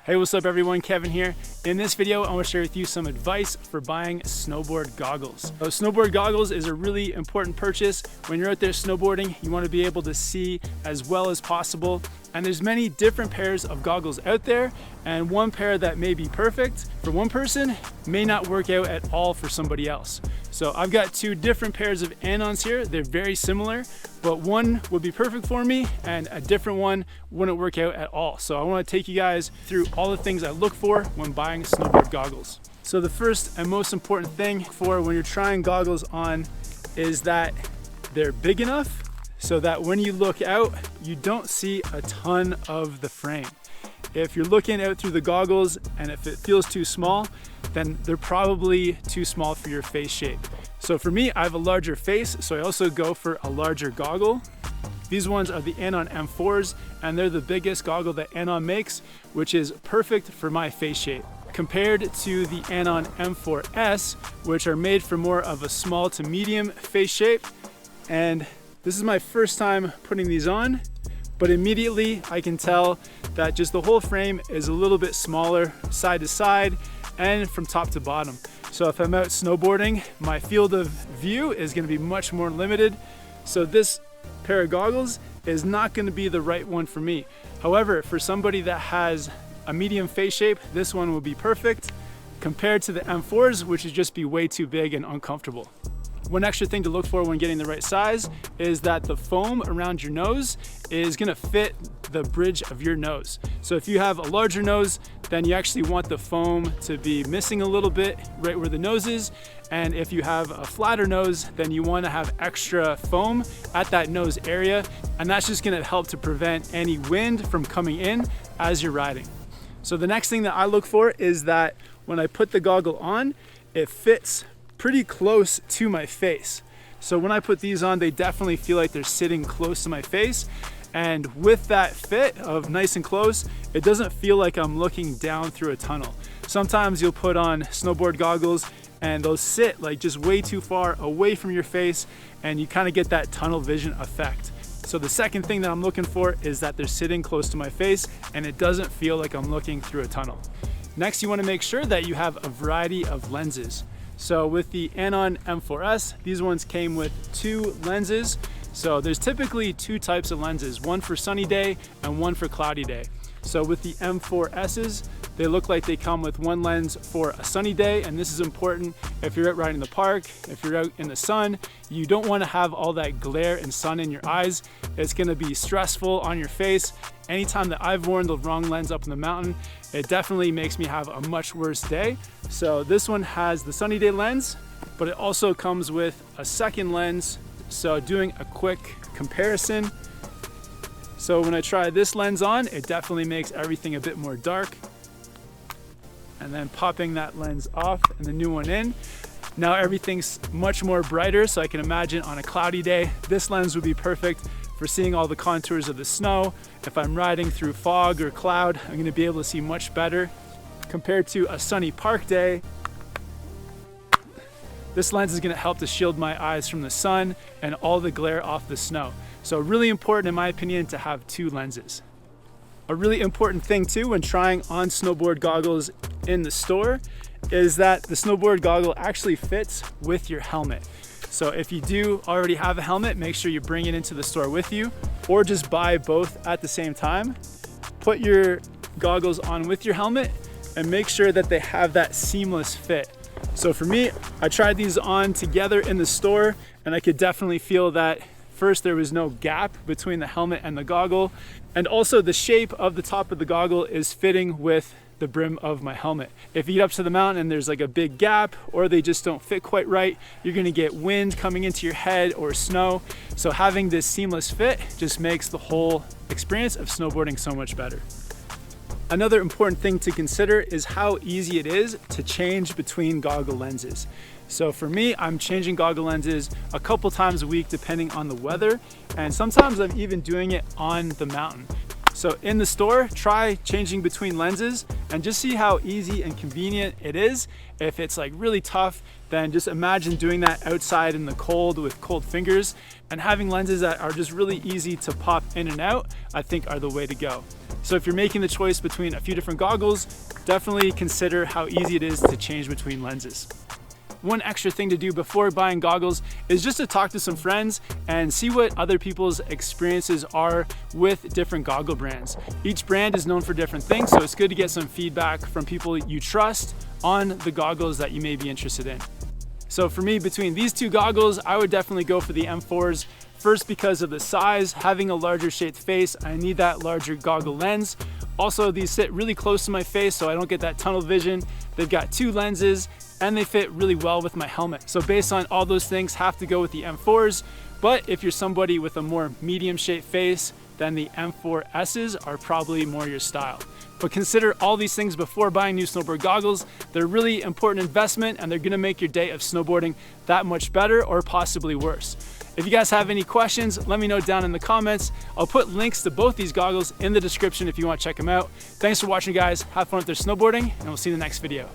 Hey, what's up everyone, Kevin here. In this video, I want to share with you some advice for buying snowboard goggles. So snowboard goggles is a really important purchase. When you're out there snowboarding, you want to be able to see as well as possible. And there's many different pairs of goggles out there, and one pair that may be perfect for one person may not work out at all for somebody else. So I've got two different pairs of Anons here. They're very similar, but one would be perfect for me and a different one wouldn't work out at all. So I want to take you guys through all the things I look for when buying snowboard goggles. So the first and most important thing for when you're trying goggles on is that they're big enough so that when you look out, you don't see a ton of the frame. If you're looking out through the goggles and if it feels too small, then they're probably too small for your face shape. So for me, I have a larger face, so I also go for a larger goggle. These ones are the Anon M4s, and they're the biggest goggle that Anon makes, which is perfect for my face shape. Compared to the Anon M4S, which are made for more of a small to medium face shape. And this is my first time putting these on, but immediately I can tell that just the whole frame is a little bit smaller side to side and from top to bottom. So if I'm out snowboarding, my field of view is going to be much more limited. So this pair of goggles is not going to be the right one for me. However, for somebody that has a medium face shape, this one will be perfect compared to the M4s, which would just be way too big and uncomfortable. One extra thing to look for when getting the right size is that the foam around your nose is gonna fit the bridge of your nose. So if you have a larger nose, then you actually want the foam to be missing a little bit right where the nose is. And if you have a flatter nose, then you wanna have extra foam at that nose area. And that's just gonna help to prevent any wind from coming in as you're riding. So the next thing that I look for is that when I put the goggle on, it fits pretty close to my face. So when I put these on, they definitely feel like they're sitting close to my face. And with that fit of nice and close, it doesn't feel like I'm looking down through a tunnel. Sometimes you'll put on snowboard goggles and they'll sit like just way too far away from your face, and you kind of get that tunnel vision effect. So the second thing that I'm looking for is that they're sitting close to my face and it doesn't feel like I'm looking through a tunnel. Next, you want to make sure that you have a variety of lenses. So with the Anon M4S, these ones came with two lenses. So there's typically two types of lenses, one for sunny day and one for cloudy day. So with the M4Ss, they look like they come with one lens for a sunny day, and this is important if you're out riding the park, if you're out in the sun. You don't want to have all that glare and sun in your eyes. It's going to be stressful on your face. Anytime that I've worn the wrong lens up in the mountain, it definitely makes me have a much worse day. So this one has the sunny day lens, but it also comes with a second lens. So doing a quick comparison. So when I try this lens on, it definitely makes everything a bit more dark. And then popping that lens off and the new one in. Now everything's much more brighter, so I can imagine on a cloudy day, this lens would be perfect for seeing all the contours of the snow. If I'm riding through fog or cloud, I'm gonna be able to see much better. Compared to a sunny park day, this lens is gonna help to shield my eyes from the sun and all the glare off the snow. So really important in my opinion to have two lenses. A really important thing too when trying on snowboard goggles in the store is that the snowboard goggle actually fits with your helmet. So if you do already have a helmet, make sure you bring it into the store with you, or just buy both at the same time. Put your goggles on with your helmet and make sure that they have that seamless fit. So for me, I tried these on together in the store and I could definitely feel that first there was no gap between the helmet and the goggle, and also the shape of the top of the goggle is fitting with the brim of my helmet. If you get up to the mountain and there's like a big gap or they just don't fit quite right, you're gonna get wind coming into your head or snow. So having this seamless fit just makes the whole experience of snowboarding so much better. Another important thing to consider is how easy it is to change between goggle lenses. So for me, I'm changing goggle lenses a couple times a week depending on the weather, and sometimes I'm even doing it on the mountain. So in the store, try changing between lenses and just see how easy and convenient it is. If it's like really tough, then just imagine doing that outside in the cold with cold fingers, and having lenses that are just really easy to pop in and out, I think are the way to go. So if you're making the choice between a few different goggles, definitely consider how easy it is to change between lenses. One extra thing to do before buying goggles is just to talk to some friends and see what other people's experiences are with different goggle brands. Each brand is known for different things, so it's good to get some feedback from people you trust on the goggles that you may be interested in. So for me, between these two goggles, I would definitely go for the M4s. First, because of the size, having a larger shaped face, I need that larger goggle lens. Also, these sit really close to my face, so I don't get that tunnel vision. They've got two lenses, and they fit really well with my helmet. So based on all those things, have to go with the M4s. But if you're somebody with a more medium shaped face, then the M4Ss are probably more your style. But consider all these things before buying new snowboard goggles. They're a really important investment, and they're gonna make your day of snowboarding that much better or possibly worse. If you guys have any questions, let me know down in the comments. I'll put links to both these goggles in the description if you want to check them out. Thanks for watching, guys. Have fun with their snowboarding, and we'll see you in the next video.